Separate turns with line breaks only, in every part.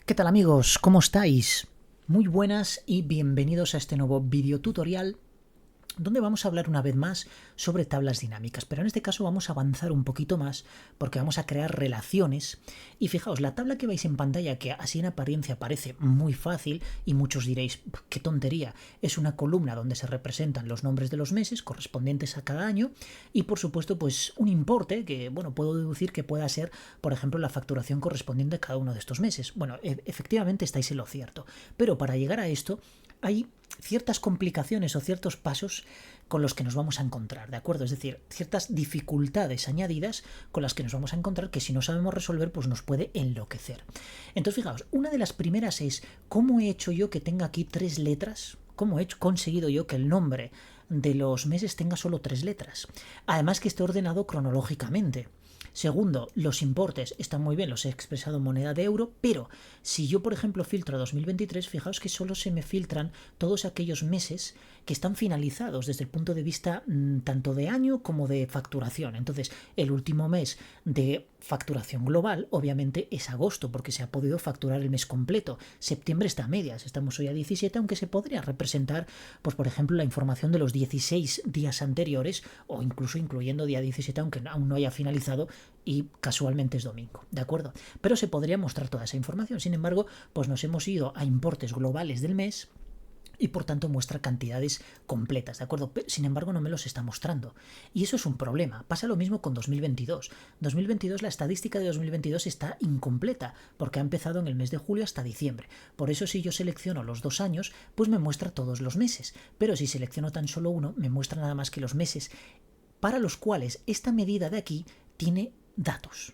¿Qué tal amigos? ¿Cómo estáis? Muy buenas y bienvenidos a este nuevo video tutorial donde vamos a hablar una vez más sobre tablas dinámicas, pero en este caso vamos a avanzar un poquito más porque vamos a crear relaciones. Y fijaos, la tabla que veis en pantalla, que así en apariencia parece muy fácil y muchos diréis, qué tontería, es una columna donde se representan los nombres de los meses correspondientes a cada año y por supuesto pues un importe que, bueno, puedo deducir que pueda ser, por ejemplo, la facturación correspondiente a cada uno de estos meses. Bueno, efectivamente estáis en lo cierto, pero para llegar a esto hay ciertas complicaciones o ciertos pasos con los que nos vamos a encontrar, ¿de acuerdo? Es decir, ciertas dificultades añadidas con las que nos vamos a encontrar que si no sabemos resolver pues nos puede enloquecer. Entonces fijaos, una de las primeras es ¿cómo he hecho yo que tenga aquí 3 letras? ¿Cómo he conseguido yo que el nombre de los meses tenga solo 3 letras? Además que esté ordenado cronológicamente. Segundo, los importes están muy bien, los he expresado en moneda de euro, pero si yo, por ejemplo, filtro 2023, fijaos que solo se me filtran todos aquellos meses que están finalizados desde el punto de vista tanto de año como de facturación. Entonces, el último mes de facturación global, obviamente, es agosto, porque se ha podido facturar el mes completo. Septiembre está a medias, estamos hoy a 17, aunque se podría representar, pues por ejemplo, la información de los 16 días anteriores, o incluso incluyendo día 17, aunque aún no haya finalizado, y casualmente es domingo, ¿de acuerdo? Pero se podría mostrar toda esa información. Sin embargo, pues nos hemos ido a importes globales del mes y por tanto muestra cantidades completas, ¿de acuerdo? Sin embargo, no me los está mostrando. Y eso es un problema. Pasa lo mismo con 2022. 2022, la estadística de 2022 está incompleta, porque ha empezado en el mes de julio hasta diciembre. Por eso, si yo selecciono los 2 años, pues me muestra todos los meses. Pero si selecciono tan solo uno, me muestra nada más que los meses para los cuales esta medida de aquí tiene datos.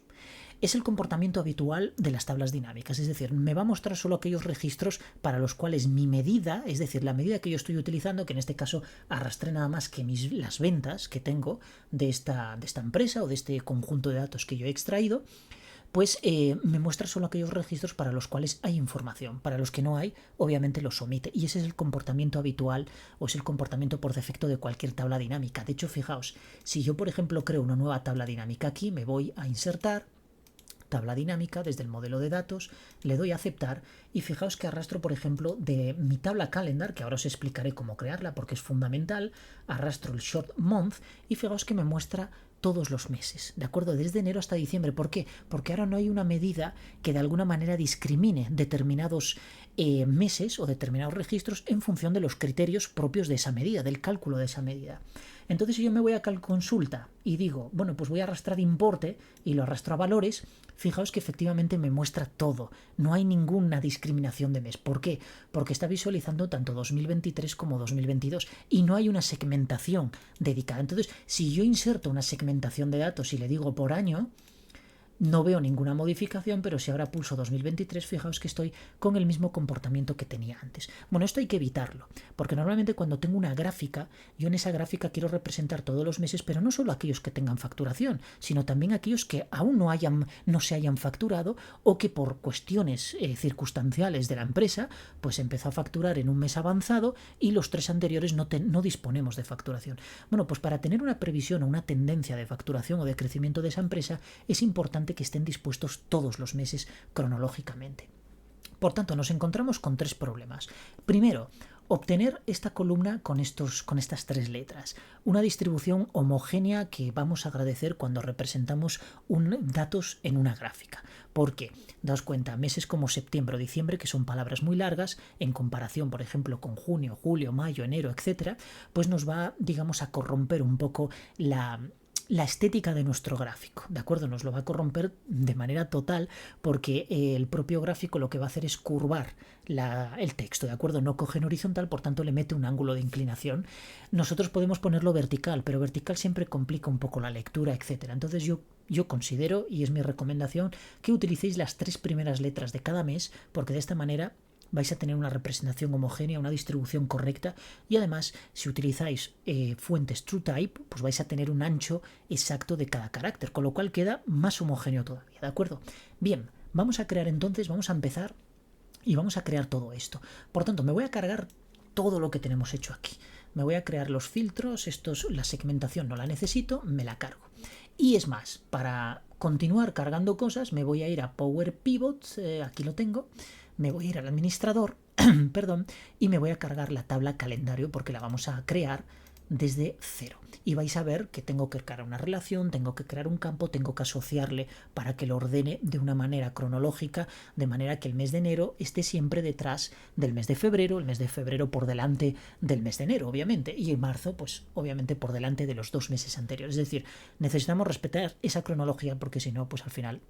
Es el comportamiento habitual de las tablas dinámicas, es decir, me va a mostrar solo aquellos registros para los cuales mi medida, es decir, la medida que yo estoy utilizando, que en este caso arrastré nada más que las ventas que tengo de esta empresa o de este conjunto de datos que yo he extraído, pues me muestra solo aquellos registros para los cuales hay información. Para los que no hay, obviamente los omite. Y ese es el comportamiento habitual o es el comportamiento por defecto de cualquier tabla dinámica. De hecho, fijaos, si yo, por ejemplo, creo una nueva tabla dinámica aquí, me voy a insertar, tabla dinámica, desde el modelo de datos, le doy a aceptar y fijaos que arrastro, por ejemplo, de mi tabla calendar, que ahora os explicaré cómo crearla porque es fundamental, arrastro el short month y fijaos que me muestra todos los meses, ¿de acuerdo? Desde enero hasta diciembre. ¿Por qué? Porque ahora no hay una medida que de alguna manera discrimine determinados meses o determinados registros en función de los criterios propios de esa medida, del cálculo de esa medida. Entonces, si yo me voy a consulta y digo, bueno, pues voy a arrastrar importe y lo arrastro a valores, fijaos que efectivamente me muestra todo. No hay ninguna discriminación de mes. ¿Por qué? Porque está visualizando tanto 2023 como 2022 y no hay una segmentación dedicada. Entonces, si yo inserto una segmentación de datos y le digo por año, no veo ninguna modificación, pero si ahora pulso 2023, fijaos que estoy con el mismo comportamiento que tenía antes. Bueno, esto hay que evitarlo, porque normalmente cuando tengo una gráfica, yo en esa gráfica quiero representar todos los meses, pero no solo aquellos que tengan facturación, sino también aquellos que aún no se hayan facturado o que por cuestiones circunstanciales de la empresa, pues empezó a facturar en un mes avanzado y los 3 anteriores no disponemos de facturación. Bueno, pues para tener una previsión o una tendencia de facturación o de crecimiento de esa empresa, es importante que estén dispuestos todos los meses cronológicamente. Por tanto, nos encontramos con 3 problemas. Primero, obtener esta columna con estas 3 letras. Una distribución homogénea que vamos a agradecer cuando representamos datos en una gráfica. ¿Por qué? Daos cuenta, meses como septiembre o diciembre, que son palabras muy largas, en comparación, por ejemplo, con junio, julio, mayo, enero, etc., pues nos va, digamos, a corromper un poco la estética de nuestro gráfico, ¿de acuerdo? Nos lo va a corromper de manera total porque el propio gráfico lo que va a hacer es curvar el texto, ¿de acuerdo? No coge en horizontal, por tanto le mete un ángulo de inclinación. Nosotros podemos ponerlo vertical, pero vertical siempre complica un poco la lectura, etcétera. Entonces yo considero, y es mi recomendación, que utilicéis las 3 primeras letras de cada mes, porque de esta manera vais a tener una representación homogénea, una distribución correcta y además si utilizáis fuentes TrueType, pues vais a tener un ancho exacto de cada carácter, con lo cual queda más homogéneo todavía, ¿de acuerdo? Bien, vamos a crear entonces, vamos a empezar y vamos a crear todo esto. Por tanto, me voy a cargar todo lo que tenemos hecho aquí. Me voy a crear los filtros, la segmentación no la necesito, me la cargo. Y es más, para continuar cargando cosas, me voy a ir a Power Pivot, aquí lo tengo, me voy a ir al administrador, perdón, y me voy a cargar la tabla calendario porque la vamos a crear desde cero. Y vais a ver que tengo que crear una relación, tengo que crear un campo, tengo que asociarle para que lo ordene de una manera cronológica, de manera que el mes de enero esté siempre detrás del mes de febrero, el mes de febrero por delante del mes de enero, obviamente, y en marzo, pues obviamente por delante de los 2 meses anteriores. Es decir, necesitamos respetar esa cronología porque si no, pues al final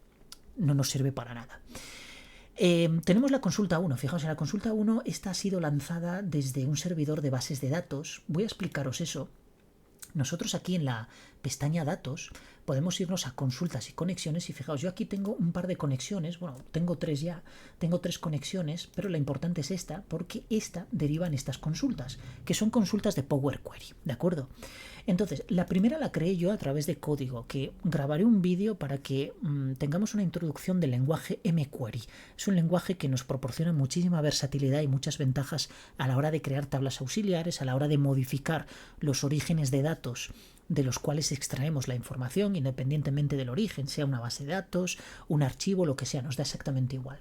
no nos sirve para nada. Tenemos la consulta 1. Fijaos, en la consulta 1 esta ha sido lanzada desde un servidor de bases de datos. Voy a explicaros eso. Nosotros aquí en la pestaña datos podemos irnos a consultas y conexiones y fijaos, yo aquí tengo un par de conexiones, bueno, tengo 3 ya, tengo 3 conexiones, pero la importante es esta porque esta deriva en estas consultas, que son consultas de Power Query, ¿de acuerdo? Entonces, la primera la creé yo a través de código, que grabaré un vídeo para que tengamos una introducción del lenguaje mQuery. Es un lenguaje que nos proporciona muchísima versatilidad y muchas ventajas a la hora de crear tablas auxiliares, a la hora de modificar los orígenes de datos de los cuales extraemos la información independientemente del origen, sea una base de datos, un archivo, lo que sea, nos da exactamente igual.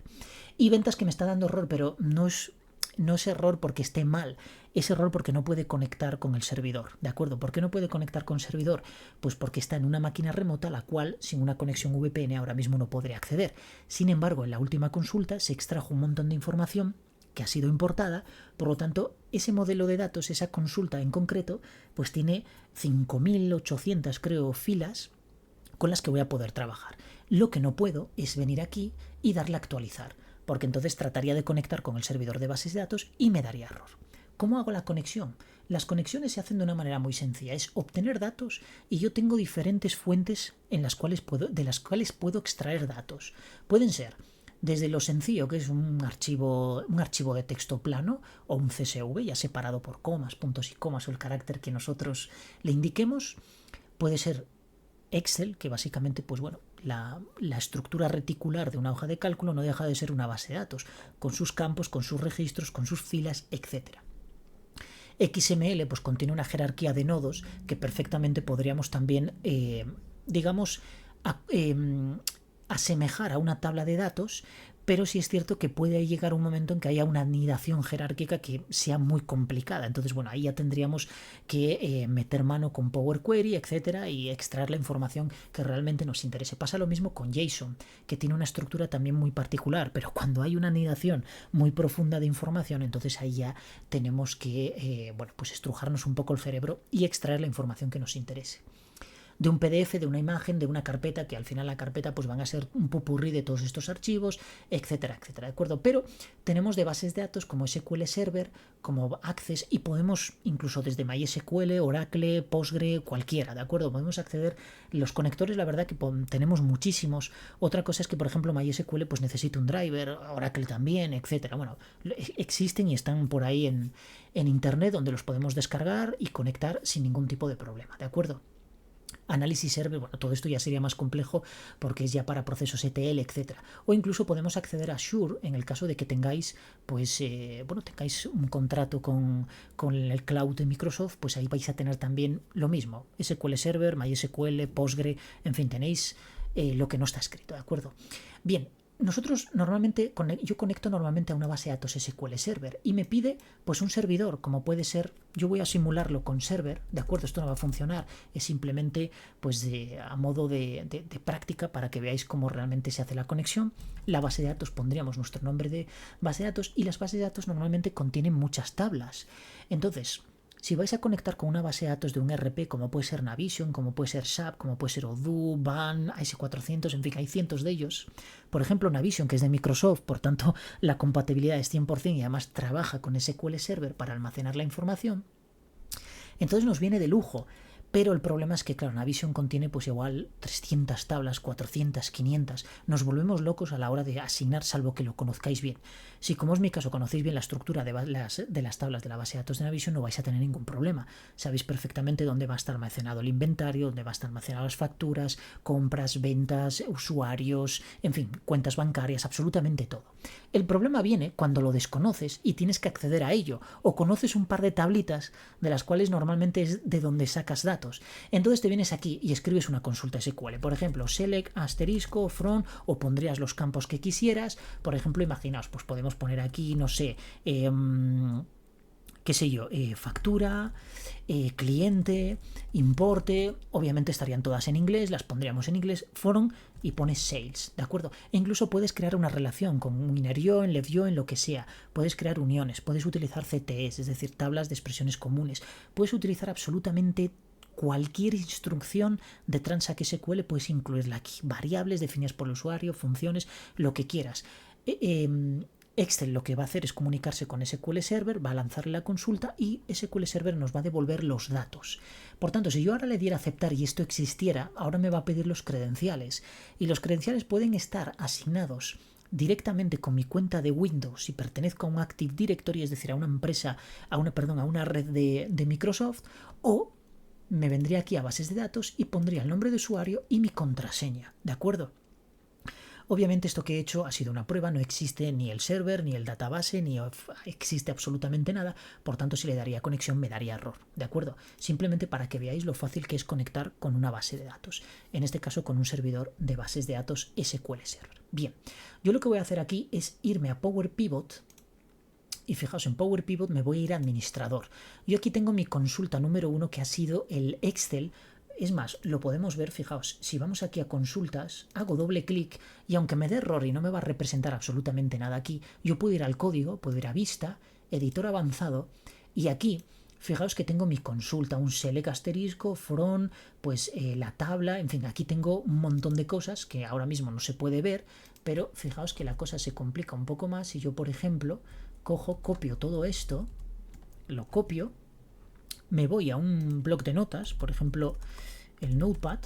Y ventas que me está dando error, pero no es error porque esté mal, es error porque no puede conectar con el servidor, ¿de acuerdo? ¿Por qué no puede conectar con el servidor? Pues porque está en una máquina remota a la cual sin una conexión VPN ahora mismo no podré acceder. Sin embargo, en la última consulta se extrajo un montón de información que ha sido importada, por lo tanto, ese modelo de datos, esa consulta en concreto, pues tiene 5.800, creo, filas con las que voy a poder trabajar. Lo que no puedo es venir aquí y darle a actualizar, porque entonces trataría de conectar con el servidor de bases de datos y me daría error. ¿Cómo hago la conexión? Las conexiones se hacen de una manera muy sencilla, es obtener datos y yo tengo diferentes fuentes de las cuales puedo extraer datos. Pueden ser desde lo sencillo, que es un archivo de texto plano o un CSV ya separado por comas, puntos y comas o el carácter que nosotros le indiquemos. Puede ser Excel, que básicamente, pues bueno, la estructura reticular de una hoja de cálculo no deja de ser una base de datos, con sus campos, con sus registros, con sus filas, etc. XML pues contiene una jerarquía de nodos que perfectamente podríamos también, asemejar a una tabla de datos, pero sí es cierto que puede llegar un momento en que haya una anidación jerárquica que sea muy complicada. Entonces, bueno, ahí ya tendríamos que meter mano con Power Query, etcétera, y extraer la información que realmente nos interese. Pasa lo mismo con JSON, que tiene una estructura también muy particular, pero cuando hay una anidación muy profunda de información, entonces ahí ya tenemos que, pues estrujarnos un poco el cerebro y extraer la información que nos interese. De un PDF, de una imagen, de una carpeta, que al final la carpeta pues van a ser un popurrí de todos estos archivos, etcétera, etcétera, ¿de acuerdo? Pero tenemos de bases de datos como SQL Server, como Access, y podemos incluso desde MySQL, Oracle, Postgre, cualquiera, ¿de acuerdo? Podemos acceder, los conectores la verdad que tenemos muchísimos. Otra cosa es que por ejemplo MySQL pues necesita un driver, Oracle también, etcétera. Bueno, existen y están por ahí en internet donde los podemos descargar y conectar sin ningún tipo de problema, ¿de acuerdo? Análisis server, bueno, todo esto ya sería más complejo porque es ya para procesos ETL, etcétera. O incluso podemos acceder a Azure en el caso de que tengáis, pues, tengáis un contrato con el cloud de Microsoft, pues ahí vais a tener también lo mismo. SQL Server, MySQL, Postgre, en fin, tenéis lo que no está escrito, ¿de acuerdo? Bien. Nosotros normalmente, yo conecto normalmente a una base de datos SQL Server y me pide pues un servidor, como puede ser, yo voy a simularlo con server, de acuerdo, esto no va a funcionar, es simplemente pues a modo de práctica para que veáis cómo realmente se hace la conexión. La base de datos pondríamos nuestro nombre de base de datos y las bases de datos normalmente contienen muchas tablas. Entonces, si vais a conectar con una base de datos de un ERP, como puede ser Navision, como puede ser SAP, como puede ser Odoo, BAN, AS400, en fin, hay cientos de ellos. Por ejemplo, Navision, que es de Microsoft, por tanto, la compatibilidad es 100% y además trabaja con SQL Server para almacenar la información. Entonces nos viene de lujo. Pero el problema es que, claro, Navision contiene pues igual 300 tablas, 400, 500. Nos volvemos locos a la hora de asignar, salvo que lo conozcáis bien. Si, como es mi caso, conocéis bien la estructura de las tablas de la base de datos de Navision, no vais a tener ningún problema. Sabéis perfectamente dónde va a estar almacenado el inventario, dónde va a estar almacenado las facturas, compras, ventas, usuarios, en fin, cuentas bancarias, absolutamente todo. El problema viene cuando lo desconoces y tienes que acceder a ello, o conoces un par de tablitas de las cuales normalmente es de donde sacas datos. datos. Entonces te vienes aquí y escribes una consulta SQL. Por ejemplo, select asterisco from, o pondrías los campos que quisieras. Por ejemplo, imaginaos, pues podemos poner aquí, no sé, qué sé yo, factura, cliente, importe, obviamente estarían todas en inglés, las pondríamos en inglés, from, y pones sales, ¿de acuerdo? E incluso puedes crear una relación con winner join, left join, lo que sea, puedes crear uniones, puedes utilizar CTS, es decir, tablas de expresiones comunes, puedes utilizar absolutamente cualquier instrucción de Transact SQL, puedes incluirla aquí, variables definidas por el usuario, funciones, lo que quieras. Excel lo que va a hacer es comunicarse con SQL Server, va a lanzarle la consulta y SQL Server nos va a devolver los datos. Por tanto, si yo ahora le diera aceptar y esto existiera, ahora me va a pedir los credenciales. Y los credenciales pueden estar asignados directamente con mi cuenta de Windows si pertenezco a un Active Directory, es decir, a una empresa, a una red de Microsoft, o me vendría aquí a bases de datos y pondría el nombre de usuario y mi contraseña, ¿de acuerdo? Obviamente esto que he hecho ha sido una prueba, no existe ni el server, ni el database, ni existe absolutamente nada, por tanto si le daría conexión me daría error, ¿de acuerdo? Simplemente para que veáis lo fácil que es conectar con una base de datos, en este caso con un servidor de bases de datos SQL Server. Bien, yo lo que voy a hacer aquí es irme a Power Pivot. Y fijaos, en Power Pivot me voy a ir a administrador. Yo aquí tengo mi consulta número 1 que ha sido el Excel. Es más, lo podemos ver, fijaos, si vamos aquí a consultas, hago doble clic y aunque me dé error y no me va a representar absolutamente nada aquí, yo puedo ir al código, puedo ir a vista, editor avanzado y aquí, fijaos que tengo mi consulta, un select asterisco, from, pues la tabla, en fin, aquí tengo un montón de cosas que ahora mismo no se puede ver, pero fijaos que la cosa se complica un poco más si yo, por ejemplo, cojo, copio todo esto, lo copio, me voy a un bloc de notas, por ejemplo, el Notepad,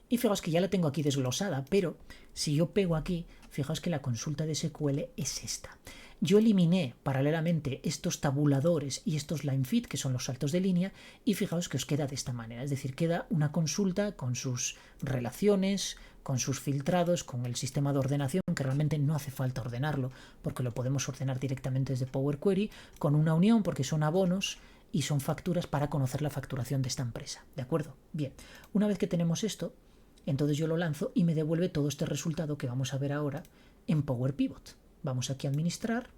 y fijaos que ya la tengo aquí desglosada, pero si yo pego aquí, fijaos que la consulta de SQL es esta. Yo eliminé paralelamente estos tabuladores y estos line fit, que son los saltos de línea, y fijaos que os queda de esta manera, es decir, queda una consulta con sus relaciones, con sus filtrados, con el sistema de ordenación, que realmente no hace falta ordenarlo, porque lo podemos ordenar directamente desde Power Query, con una unión, porque son abonos y son facturas para conocer la facturación de esta empresa, ¿de acuerdo? Bien, una vez que tenemos esto, entonces yo lo lanzo y me devuelve todo este resultado que vamos a ver ahora en Power Pivot. Vamos aquí a administrar,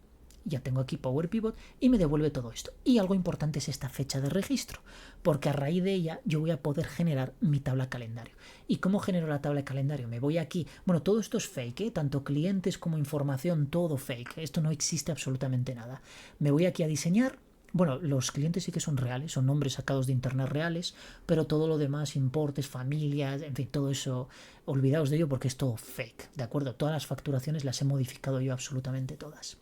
ya tengo aquí Power Pivot y me devuelve todo esto. Y algo importante es esta fecha de registro, porque a raíz de ella yo voy a poder generar mi tabla calendario. ¿Y cómo genero la tabla de calendario? Me voy aquí, bueno, todo esto es fake, ¿eh? Tanto clientes como información, todo fake. Esto no existe absolutamente nada. Me voy aquí a diseñar. Bueno, los clientes sí que son reales, son nombres sacados de internet reales, pero todo lo demás, importes, familias, en fin, todo eso, olvidaos de ello porque es todo fake, ¿de acuerdo? Todas las facturaciones las he modificado yo absolutamente todas.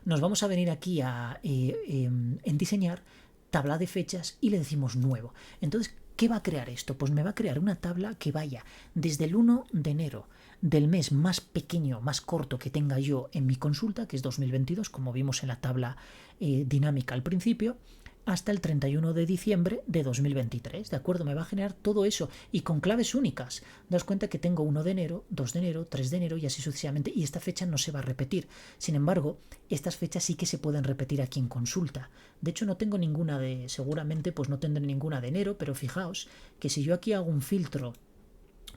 Nos vamos a venir aquí en diseñar, tabla de fechas y le decimos nuevo. Entonces, ¿qué va a crear esto? Pues me va a crear una tabla que vaya desde el 1 de enero del mes más pequeño, más corto que tenga yo en mi consulta, que es 2022, como vimos en la tabla dinámica al principio, hasta el 31 de diciembre de 2023, ¿de acuerdo? Me va a generar todo eso y con claves únicas. Daos cuenta que tengo 1 de enero, 2 de enero, 3 de enero y así sucesivamente, y esta fecha no se va a repetir. Sin embargo, estas fechas sí que se pueden repetir aquí en consulta. De hecho, no tengo ninguna seguramente pues no tendré ninguna de enero, pero fijaos que si yo aquí hago un filtro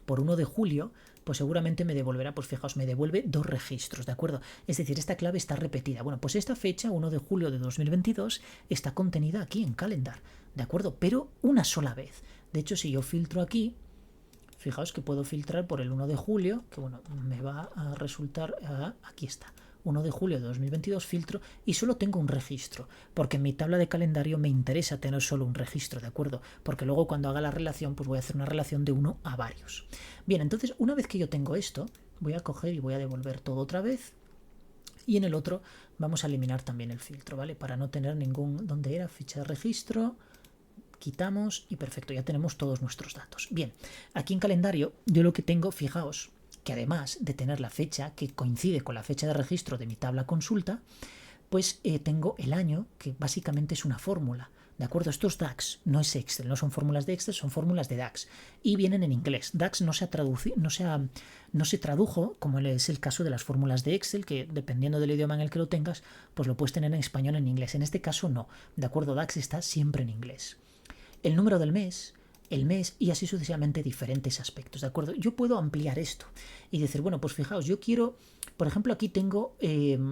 por 1 de julio, pues seguramente me devolverá, pues fijaos, me devuelve 2 registros, ¿de acuerdo? Es decir, esta clave está repetida. Bueno, pues esta fecha, 1 de julio de 2022, está contenida aquí en Calendar, ¿de acuerdo? Pero una sola vez. De hecho, si yo filtro aquí, fijaos que puedo filtrar por el 1 de julio, que bueno, me va a resultar, aquí está, 1 de julio de 2022, filtro, y solo tengo un registro, porque en mi tabla de calendario me interesa tener solo un registro, ¿de acuerdo? Porque luego cuando haga la relación, pues voy a hacer una relación de 1 a varios. Bien, entonces una vez que yo tengo esto, voy a coger y voy a devolver todo otra vez, y en el otro vamos a eliminar también el filtro, ¿vale? Para no tener ningún, ¿dónde era? Ficha de registro, quitamos y perfecto, ya tenemos todos nuestros datos. Bien, aquí en calendario yo lo que tengo, fijaos, que además de tener la fecha que coincide con la fecha de registro de mi tabla consulta, pues tengo el año, que básicamente es una fórmula. ¿De acuerdo? Estos DAX no es Excel, no son fórmulas de Excel, son fórmulas de DAX. Y vienen en inglés. DAX no se tradujo, como es el caso de las fórmulas de Excel, que dependiendo del idioma en el que lo tengas, pues lo puedes tener en español o en inglés. En este caso no. ¿De acuerdo? DAX está siempre en inglés. El número del mes, el mes y así sucesivamente diferentes aspectos, ¿de acuerdo? Yo puedo ampliar esto y decir, bueno, pues fijaos, yo quiero, por ejemplo, aquí tengo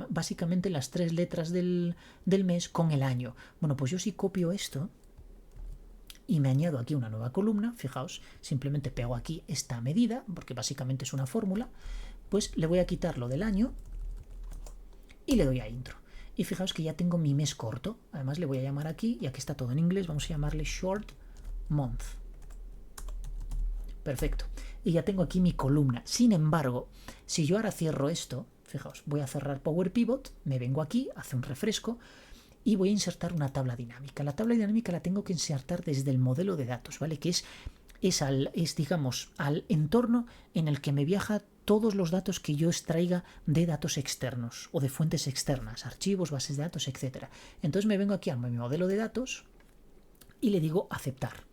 básicamente las 3 letras del mes con el año. Bueno, pues yo si copio esto y me añado aquí una nueva columna, fijaos, simplemente pego aquí esta medida, porque básicamente es una fórmula, pues le voy a quitar lo del año y le doy a intro. Y fijaos que ya tengo mi mes corto. Además le voy a llamar aquí, y aquí está todo en inglés, vamos a llamarle short month. Perfecto. Y ya tengo aquí mi columna. Sin embargo, si yo ahora cierro esto, fijaos, voy a cerrar Power Pivot, me vengo aquí, hace un refresco y voy a insertar una tabla dinámica. La tabla dinámica la tengo que insertar desde el modelo de datos, ¿vale? Que es digamos, al entorno en el que me viaja todos los datos que yo extraiga de datos externos o de fuentes externas, archivos, bases de datos, etc. Entonces me vengo aquí a mi modelo de datos y le digo aceptar.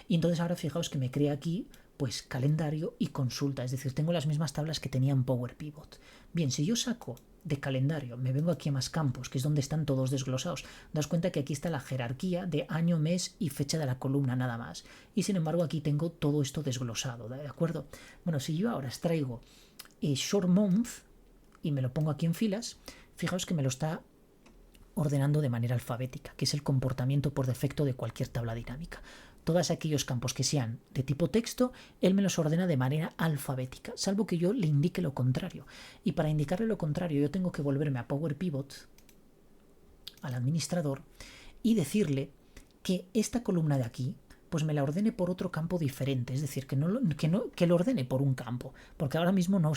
Y entonces ahora fijaos que me crea aquí pues calendario y consulta, es decir, tengo las mismas tablas que tenía en Power Pivot. Bien, si yo saco de calendario, me vengo aquí a más campos, que es donde están todos desglosados, daos cuenta que aquí está la jerarquía de año, mes y fecha de la columna nada más. Y sin embargo aquí tengo todo esto desglosado, ¿de acuerdo? Bueno, si yo ahora extraigo short month y me lo pongo aquí en filas, fijaos que me lo está ordenando de manera alfabética, que es el comportamiento por defecto de cualquier tabla dinámica. Todos aquellos campos que sean de tipo texto, él me los ordena de manera alfabética, salvo que yo le indique lo contrario. Y para indicarle lo contrario, yo tengo que volverme a Power Pivot, al administrador, y decirle que esta columna de aquí, pues me la ordene por otro campo diferente, es decir, que lo ordene por un campo, porque ahora mismo no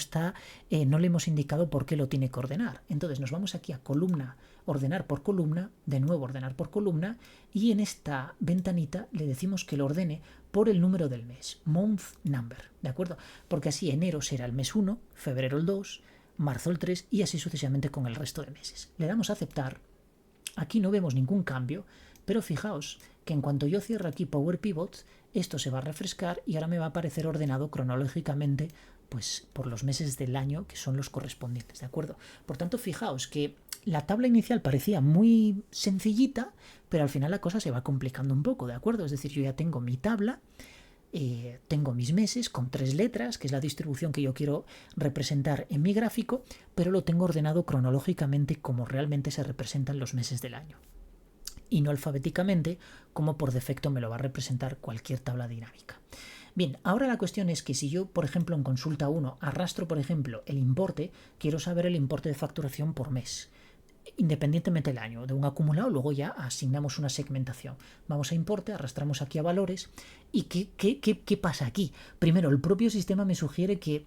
le hemos indicado por qué lo tiene que ordenar. Entonces nos vamos aquí a columna, ordenar por columna, de nuevo ordenar por columna, y en esta ventanita le decimos que lo ordene por el número del mes, month number, ¿de acuerdo? Porque así enero será el mes 1, febrero el 2, marzo el 3 y así sucesivamente con el resto de meses. Le damos a aceptar, aquí no vemos ningún cambio, pero fijaos que en cuanto yo cierre aquí Power Pivot, esto se va a refrescar y ahora me va a aparecer ordenado cronológicamente pues por los meses del año que son los correspondientes, ¿de acuerdo? Por tanto, fijaos que la tabla inicial parecía muy sencillita, pero al final la cosa se va complicando un poco, ¿de acuerdo? Es decir, yo ya tengo mi tabla, tengo mis meses con 3 letras, que es la distribución que yo quiero representar en mi gráfico, pero lo tengo ordenado cronológicamente como realmente se representan los meses del año. Y no alfabéticamente, como por defecto me lo va a representar cualquier tabla dinámica. Bien, ahora la cuestión es que si yo, por ejemplo, en consulta 1 arrastro, por ejemplo, el importe, quiero saber el importe de facturación por mes, independientemente del año, de un acumulado, luego ya asignamos una segmentación. Vamos a importe, arrastramos aquí a valores, ¿y qué pasa aquí? Primero, el propio sistema me sugiere que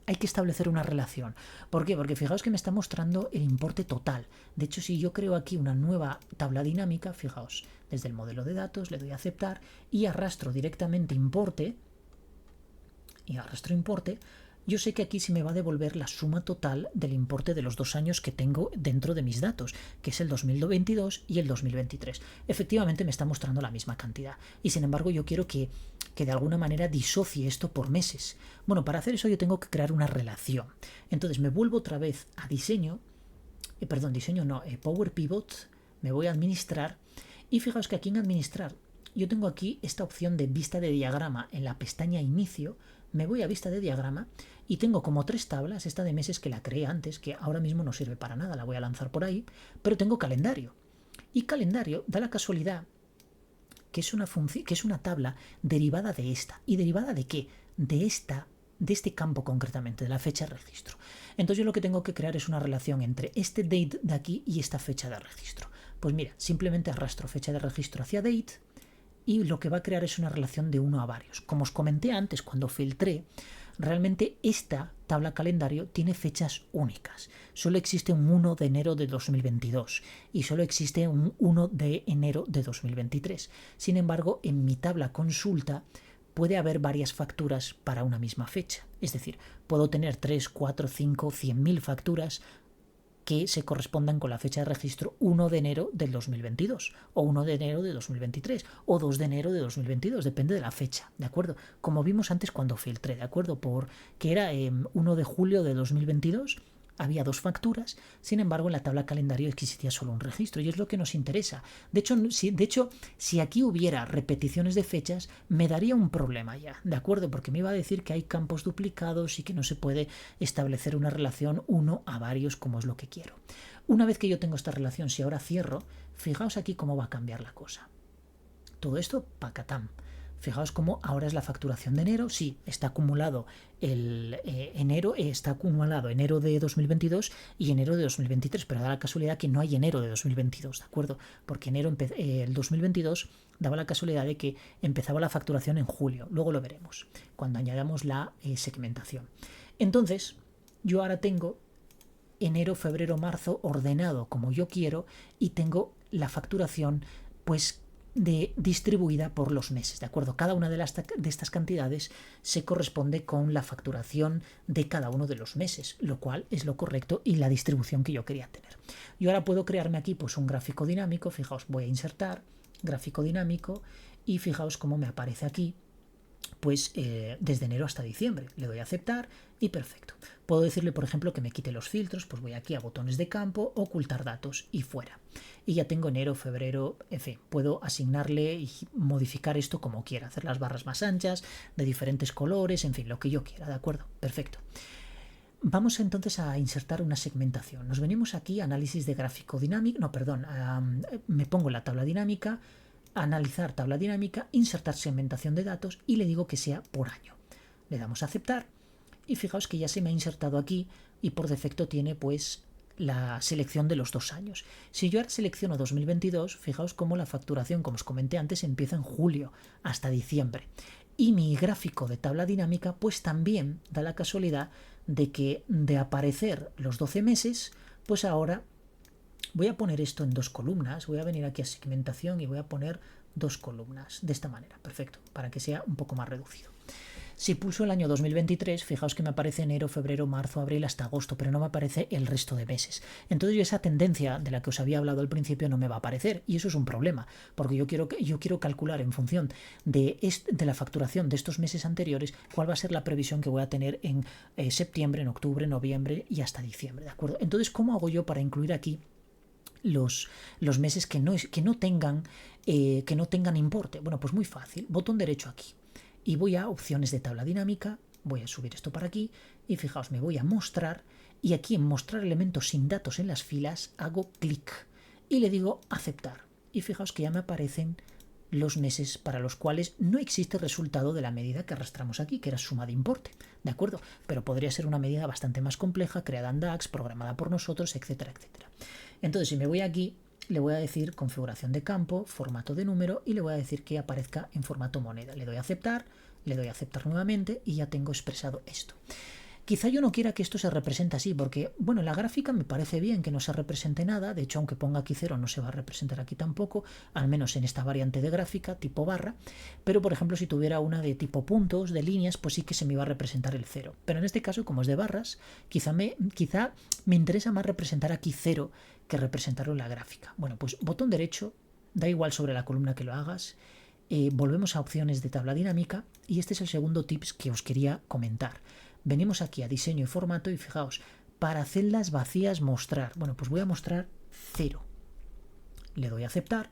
hay que establecer una relación. ¿Por qué? Porque fijaos que me está mostrando el importe total. De hecho, si yo creo aquí una nueva tabla dinámica, fijaos, desde el modelo de datos le doy a aceptar y arrastro directamente importe, yo sé que aquí se me va a devolver la suma total del importe de los 2 años que tengo dentro de mis datos, que es el 2022 y el 2023. Efectivamente me está mostrando la misma cantidad y sin embargo yo quiero que de alguna manera disocie esto por meses. Bueno, para hacer eso yo tengo que crear una relación. Entonces me vuelvo otra vez a Power Pivot, me voy a administrar y fijaos que aquí en administrar yo tengo aquí esta opción de vista de diagrama en la pestaña inicio. Me voy a vista de diagrama y tengo como 3 tablas, esta de meses que la creé antes, que ahora mismo no sirve para nada, la voy a lanzar por ahí, pero tengo calendario. Y calendario da la casualidad que es una tabla derivada de esta. ¿Y derivada de qué? De este campo concretamente, de la fecha de registro. Entonces yo lo que tengo que crear es una relación entre este date de aquí y esta fecha de registro. Pues mira, simplemente arrastro fecha de registro hacia date y lo que va a crear es una relación de 1 a varios. Como os comenté antes cuando filtré, realmente esta tabla calendario tiene fechas únicas. Solo existe un 1 de enero de 2022 y solo existe un 1 de enero de 2023. Sin embargo, en mi tabla consulta puede haber varias facturas para una misma fecha. Es decir, puedo tener 3, 4, 5, 100.000 facturas que se correspondan con la fecha de registro 1 de enero del 2022 o 1 de enero de 2023 o 2 de enero de 2022, depende de la fecha, ¿de acuerdo? Como vimos antes cuando filtré, ¿de acuerdo? Que era 1 de julio de 2022, había 2 facturas, sin embargo en la tabla calendario existía solo un registro y es lo que nos interesa. De hecho, si aquí hubiera repeticiones de fechas, me daría un problema ya, ¿de acuerdo? Porque me iba a decir que hay campos duplicados y que no se puede establecer una relación uno a varios como es lo que quiero. Una vez que yo tengo esta relación, si ahora cierro, fijaos aquí cómo va a cambiar la cosa. Todo esto, pacatam. Fijaos cómo ahora es la facturación de enero. Sí, está acumulado enero de 2022 y enero de 2023, pero da la casualidad que no hay enero de 2022, ¿de acuerdo? Porque el 2022 daba la casualidad de que empezaba la facturación en julio. Luego lo veremos, cuando añadamos la segmentación. Entonces, yo ahora tengo enero, febrero, marzo ordenado como yo quiero y tengo la facturación, pues, distribuida por los meses, ¿de acuerdo? Cada una de estas cantidades se corresponde con la facturación de cada uno de los meses, lo cual es lo correcto y la distribución que yo quería tener. Yo ahora puedo crearme aquí pues un gráfico dinámico, fijaos, voy a insertar gráfico dinámico y fijaos cómo me aparece aquí pues desde enero hasta diciembre. Le doy a aceptar y perfecto. Puedo decirle, por ejemplo, que me quite los filtros, pues voy aquí a botones de campo, ocultar datos y fuera. Y ya tengo enero, febrero, en fin, puedo asignarle y modificar esto como quiera, hacer las barras más anchas, de diferentes colores, en fin, lo que yo quiera, ¿de acuerdo? Perfecto. Vamos entonces a insertar una segmentación. Nos venimos aquí a análisis de gráfico dinámico, me pongo la tabla dinámica, analizar tabla dinámica, insertar segmentación de datos y le digo que sea por año. Le damos a aceptar y fijaos que ya se me ha insertado aquí y por defecto tiene pues la selección de los 2 años. Si yo ahora selecciono 2022, fijaos cómo la facturación, como os comenté antes, empieza en julio hasta diciembre. Y mi gráfico de tabla dinámica pues también da la casualidad de que de aparecer los 12 meses, pues ahora voy a poner esto en 2 columnas, voy a venir aquí a segmentación y voy a poner 2 columnas de esta manera, perfecto, para que sea un poco más reducido. Si pulso el año 2023, fijaos que me aparece enero, febrero, marzo, abril hasta agosto, pero no me aparece el resto de meses. Entonces esa tendencia de la que os había hablado al principio no me va a aparecer y eso es un problema, porque yo quiero calcular en función de la facturación de estos meses anteriores cuál va a ser la previsión que voy a tener en septiembre, en octubre, noviembre y hasta diciembre, ¿de acuerdo? Entonces, ¿cómo hago yo para incluir aquí los meses que no tengan importe? Bueno, pues muy fácil, botón derecho aquí y voy a opciones de tabla dinámica, voy a subir esto para aquí y fijaos, me voy a mostrar y aquí en mostrar elementos sin datos en las filas hago clic y le digo aceptar y fijaos que ya me aparecen los meses para los cuales no existe resultado de la medida que arrastramos aquí, que era suma de importe, ¿de acuerdo? Pero podría ser una medida bastante más compleja, creada en DAX, programada por nosotros, etcétera, etcétera. Entonces, si me voy aquí, le voy a decir configuración de campo, formato de número y le voy a decir que aparezca en formato moneda. Le doy a aceptar nuevamente y ya tengo expresado esto. Quizá yo no quiera que esto se represente así, porque, bueno, en la gráfica me parece bien que no se represente nada. De hecho, aunque ponga aquí 0, no se va a representar aquí tampoco, al menos en esta variante de gráfica, tipo barra. Pero, por ejemplo, si tuviera una de tipo puntos, de líneas, pues sí que se me iba a representar el 0. Pero en este caso, como es de barras, quizá me interesa más representar aquí 0 que representarlo en la gráfica. Bueno, pues botón derecho, da igual sobre la columna que lo hagas. Volvemos a opciones de tabla dinámica y este es el segundo tips que os quería comentar. Venimos aquí a diseño y formato y fijaos, para celdas vacías mostrar. Bueno, pues voy a mostrar 0. Le doy a aceptar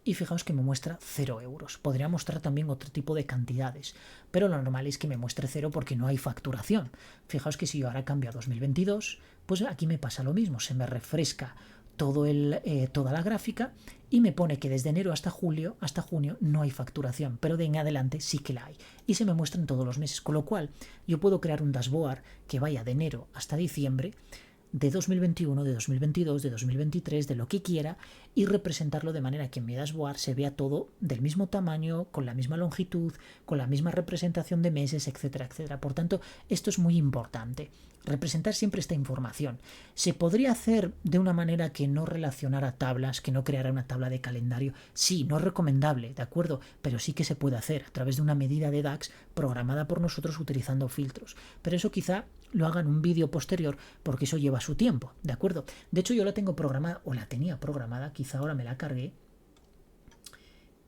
y fijaos que me muestra 0 euros. Podría mostrar también otro tipo de cantidades, pero lo normal es que me muestre 0 porque no hay facturación. Fijaos que si yo ahora cambio a 2022, pues aquí me pasa lo mismo, se me refresca toda la gráfica y me pone que desde enero hasta junio no hay facturación, pero de en adelante sí que la hay y se me muestran todos los meses, con lo cual yo puedo crear un dashboard que vaya de enero hasta diciembre de 2021, de 2022, de 2023, de lo que quiera y representarlo de manera que en mi dashboard se vea todo del mismo tamaño, con la misma longitud, con la misma representación de meses, etcétera, etcétera. Por tanto, esto es muy importante. representar siempre esta información. ¿Se podría hacer de una manera que no relacionara tablas, que no creara una tabla de calendario? Sí, no es recomendable, ¿de acuerdo? Pero sí que se puede hacer a través de una medida de DAX programada por nosotros utilizando filtros. Pero eso quizá lo haga en un vídeo posterior porque eso lleva su tiempo, ¿de acuerdo? De hecho yo la tengo programada, o la tenía programada, quizá ahora me la cargué.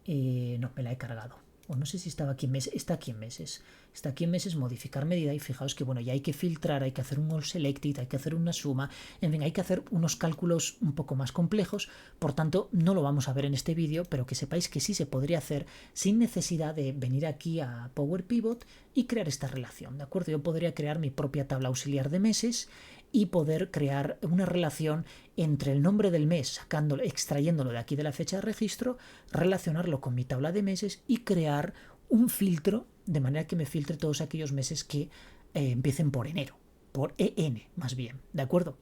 No, me la he cargado. O no sé si estaba aquí en meses. Está aquí en meses. Está aquí en meses, modificar medida. Y fijaos que bueno, ya hay que filtrar, hay que hacer un all selected, hay que hacer una suma. En fin, hay que hacer unos cálculos un poco más complejos. Por tanto, no lo vamos a ver en este vídeo, pero que sepáis que sí se podría hacer sin necesidad de venir aquí a Power Pivot y crear esta relación. ¿De acuerdo? Yo podría crear mi propia tabla auxiliar de meses y poder crear una relación entre el nombre del mes, extrayéndolo de aquí de la fecha de registro, relacionarlo con mi tabla de meses y crear un filtro de manera que me filtre todos aquellos meses que empiecen por enero, por EN más bien, ¿de acuerdo?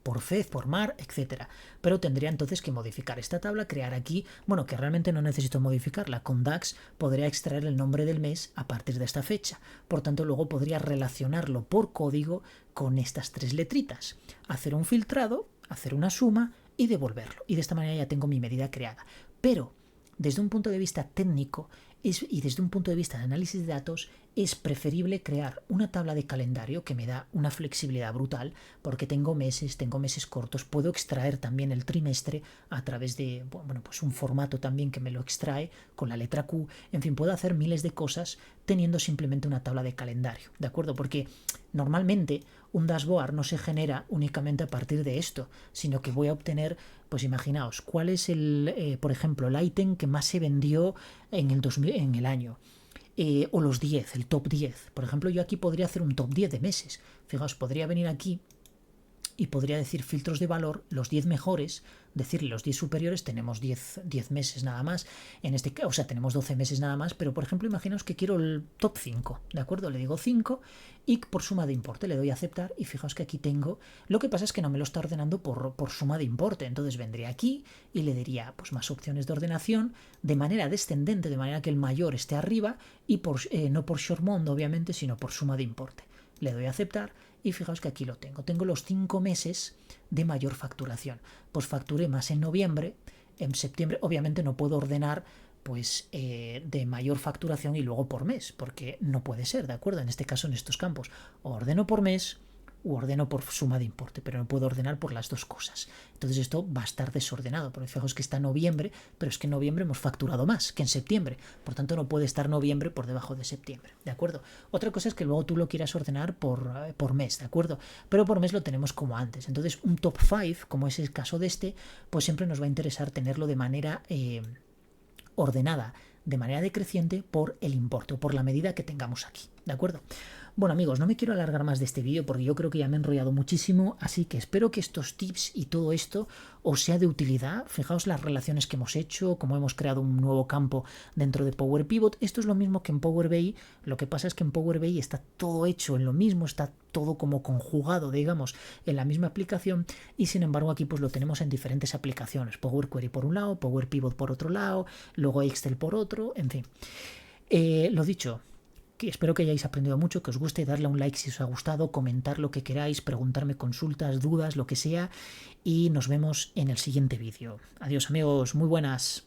Por FED, por MAR, etcétera. Pero tendría entonces que modificar esta tabla, crear aquí, bueno, que realmente no necesito modificarla. Con DAX podría extraer el nombre del mes a partir de esta fecha. Por tanto, luego podría relacionarlo por código con estas tres letritas. Hacer un filtrado, hacer una suma y devolverlo. Y de esta manera ya tengo mi medida creada. Pero, desde un punto de vista técnico y desde un punto de vista de análisis de datos, es preferible crear una tabla de calendario que me da una flexibilidad brutal porque tengo meses cortos, puedo extraer también el trimestre a través de bueno, pues un formato también que me lo extrae con la letra Q, en fin, puedo hacer miles de cosas teniendo simplemente una tabla de calendario, ¿de acuerdo? Porque normalmente un dashboard no se genera únicamente a partir de esto, sino que voy a obtener, pues imaginaos, cuál es por ejemplo, el ítem que más se vendió en el año. O los 10, el top 10. Por ejemplo, yo aquí podría hacer un top 10 de meses. Fijaos, podría venir aquí y podría decir filtros de valor, los 10 mejores, decirle los 10 superiores, tenemos 10 meses nada más, en este caso, o sea, tenemos 12 meses nada más, pero por ejemplo, imaginaos que quiero el top 5, ¿de acuerdo? Le digo 5 y por suma de importe le doy a aceptar y fijaos que aquí tengo, lo que pasa es que no me lo está ordenando por suma de importe, entonces vendría aquí y le diría pues más opciones de ordenación de manera descendente, de manera que el mayor esté arriba y no por short-mond obviamente, sino por suma de importe. Le doy a aceptar y fijaos que aquí lo tengo. Tengo los 5 meses de mayor facturación. Pues facturé más en noviembre, en septiembre. Obviamente no puedo ordenar pues de mayor facturación y luego por mes, porque no puede ser, ¿de acuerdo? En este caso, en estos campos, o ordeno por mes u ordeno por suma de importe, pero no puedo ordenar por las dos cosas. Entonces esto va a estar desordenado, porque fijaos que está noviembre, pero es que en noviembre hemos facturado más que en septiembre, por tanto no puede estar noviembre por debajo de septiembre, ¿de acuerdo? Otra cosa es que luego tú lo quieras ordenar por mes, ¿de acuerdo? Pero por mes lo tenemos como antes. Entonces un top 5, como es el caso de este, pues siempre nos va a interesar tenerlo de manera ordenada, de manera decreciente por el importe o por la medida que tengamos aquí, ¿de acuerdo? Bueno amigos, no me quiero alargar más de este vídeo porque yo creo que ya me he enrollado muchísimo, así que espero que estos tips y todo esto os sea de utilidad. Fijaos las relaciones que hemos hecho, cómo hemos creado un nuevo campo dentro de Power Pivot. Esto es lo mismo que en Power BI, lo que pasa es que en Power BI está todo hecho en lo mismo, está todo como conjugado, digamos, en la misma aplicación y sin embargo aquí pues lo tenemos en diferentes aplicaciones. Power Query por un lado, Power Pivot por otro lado, luego Excel por otro, en fin. Lo dicho, que espero que hayáis aprendido mucho, que os guste, darle un like si os ha gustado, comentar lo que queráis, preguntarme consultas, dudas, lo que sea y nos vemos en el siguiente vídeo. Adiós amigos, muy buenas.